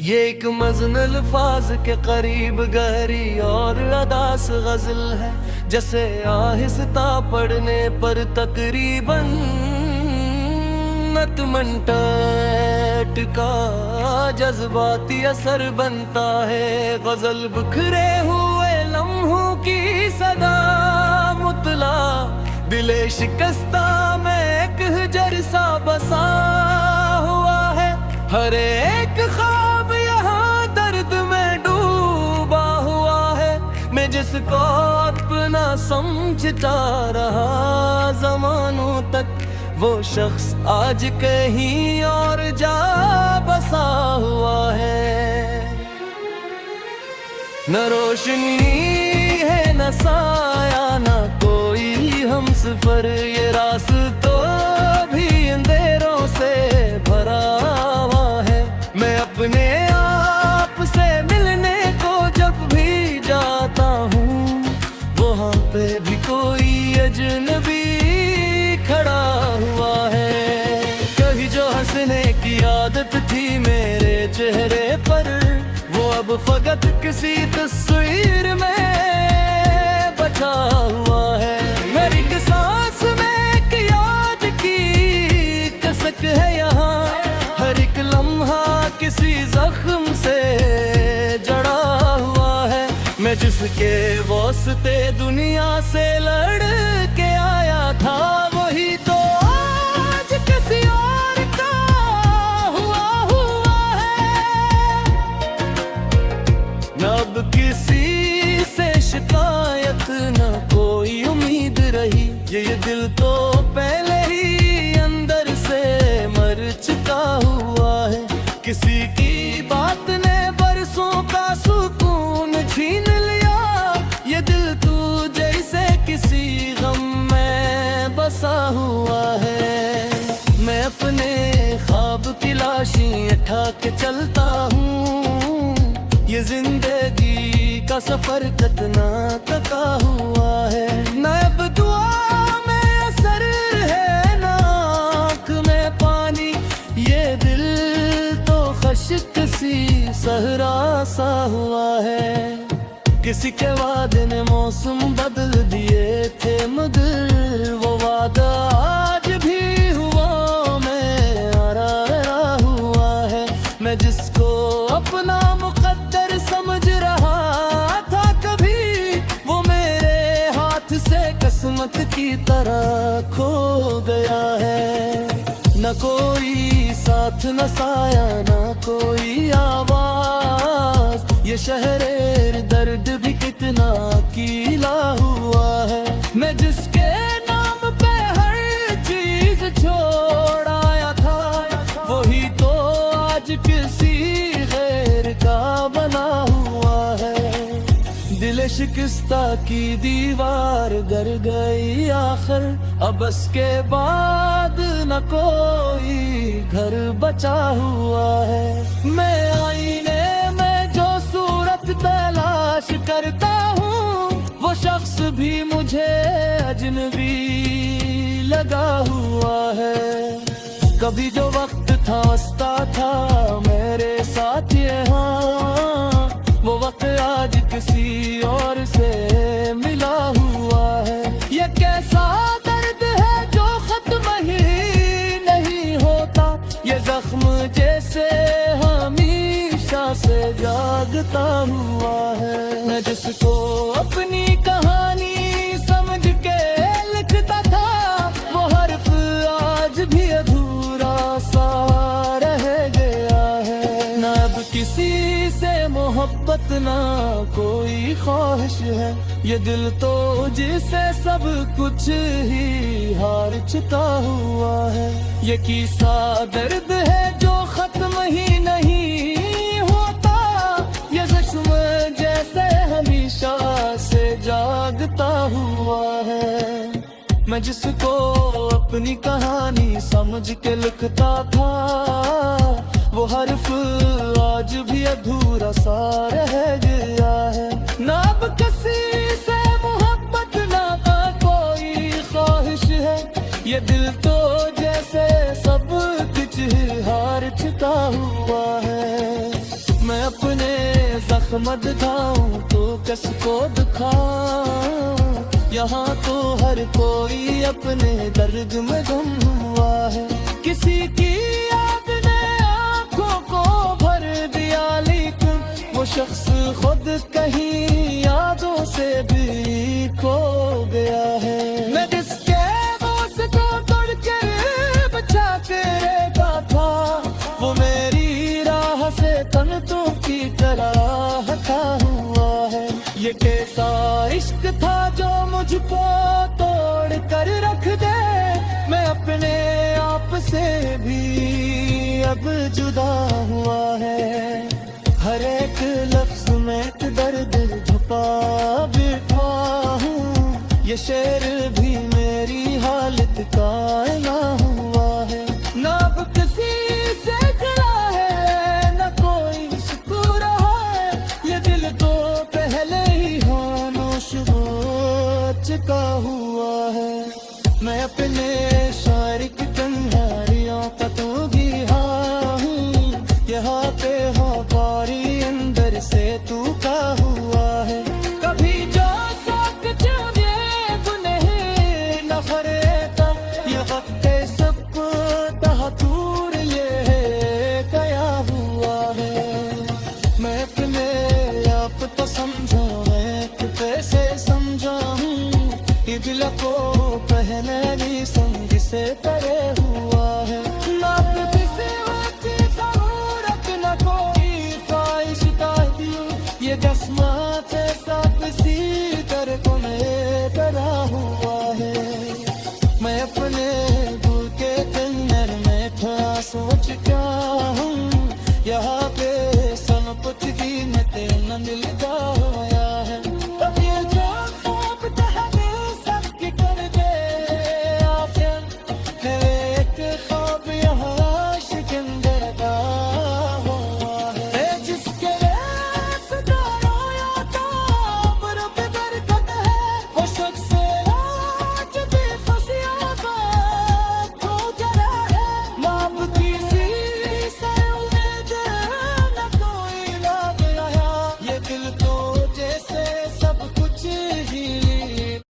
ये एक मज़न अल्फाज के करीब गहरी और अदास गज़ल है, जैसे आहिस्ता पढ़ने पर तकरीबन नतमंटट का जज्बाती असर बनता है। गज़ल बिखरे हुए लम्हों की सदा मुतला, दिले शिकस्ता में एक हजर सा बसा हुआ है। हर एक ख्वाब यहाँ दर्द में डूबा हुआ है। मैं जिसको अपना समझता रहा ज़मानों तक, वो शख्स आज कहीं और जा बसा हुआ है। न रोशनी है न साया न कोई हम सफर, ये रास्तों भी अंधेरों से भरा हुआ है। मैं अपने आप से मिलने को जब भी जाता हूँ, वहाँ पे भी कोई अजनबी खड़ा हुआ है। कहीं जो हंसने की आदत थी मेरे चेहरे पर, वो अब फकत किसी तस्वीर में बचा हुआ है। मेरी एक सांस में एक याद की कसक है यहाँ, हर एक लम्हा किसी जख्म से जड़ा हुआ है। मैं जिसके वास्ते दुनिया से लड़ के आया था, वही तो आज किसी और का हुआ है। न अब किसी से शिकायत न कोई उम्मीद रही, ये दिल तो पहले ही अंदर से मर चुका हुआ है। किसी की बात ने बरसों का सुकून छीन लिया, ये दिल तू जैसे किसी गम में बसा हुआ है। मैं अपने ख्वाब की लाशी उठा के चलता हूँ, ये जिंदगी का सफर कितना थका हुआ है। न अब दुआ में असर है न आँख में पानी, ये दिल तो खश्क सी सहरा सा हुआ है। किसी के वादे ने मौसम बदल दिए थे, मगर वो वादा आज भी हुआ में आरा हुआ है। मैं जिसको अपना मुकद्दर समझ रहा था कभी, वो मेरे हाथ से किस्मत की तरह खो गया है। न कोई साथ न साया न कोई आवाज, ये शहर दर्द भी कितना कीला हुआ है। मैं जिसके नाम पे हर चीज छोड़ आया था, वही तो आज किसी गैर का बना हुआ है। दिल शिकस्ता की दीवार गर गई आखिर, अब इसके बाद न कोई घर बचा हुआ है। मैं आईने में जो सूरत तलाश करता हूँ, वो शख्स भी मुझे अजनबी लगा हुआ है। कभी जो वक्त था हंसता था मेरे साथ यहाँ, वो वक्त आज किसी और से मिला हुआ है। ये कैसा दर्द है जो खत्म ही नहीं होता, ये जख्म जैसे हमेशा से जागता हुआ है। मैं जिसको अपनी कहानी समझ के लिखता था, वो हर्फ आज भी अधूरा सा रह गया है। न अब किसी से मोहब्बत ना कोई ख्वाहिश है, ये दिल तो जिसे सब कुछ ही हार चुका हुआ है। ये किसा दर्द है जो खत्म ही नहीं होता, ये जख्म जैसे हमेशा से जागता हुआ है। मैं जिसको अपनी कहानी समझ के लिखता था, वो हर्फ आज भी अधूरा सा रह गया है। ना अब किसी से मोहब्बत ना कोई ख्वाहिश है, ये दिल तो जैसे सब कुछ हार चुका हुआ है। जख्म दिखाऊं तो किसको दिखाऊं, यहाँ तो हर कोई अपने दर्द में गुम हुआ है। किसी की याद ने आंखों को भर दिया, लेकिन वो शख्स खुद कहीं यादों से भी खो गया है। मैं जिसके बोझ को तोड़ के बचा के रहता था, वो मेरी राह से तख्तों की तरह हटा हुआ है। ये कैसा इश्क था जो मुझको तोड़ कर रख दे, मैं अपने आप से भी अब जुदा हुआ है। हर एक लफ्ज में एक दर्द छुपा बैठा हूँ, ये शेर भी मेरी हालत का ऐना हुआ है। ना अब किसी से गिला है, ना कोई सुकून रहा है, ये दिल तो पहले ही खामोश हो चुका हुआ है। मैं अपने शायर की तन्हाइयों का तूगी हूँ, यहाँ पे हो बारी अंदर से तू का हुआ है। कभी जो साथ जाने गुनहे न फरेता, ये वक्त सब तहतूर ये गया हुआ है। मैं अपने आप तो समझा, मैं कैसे समझाऊं, ये दिल को पहले भी संग से करे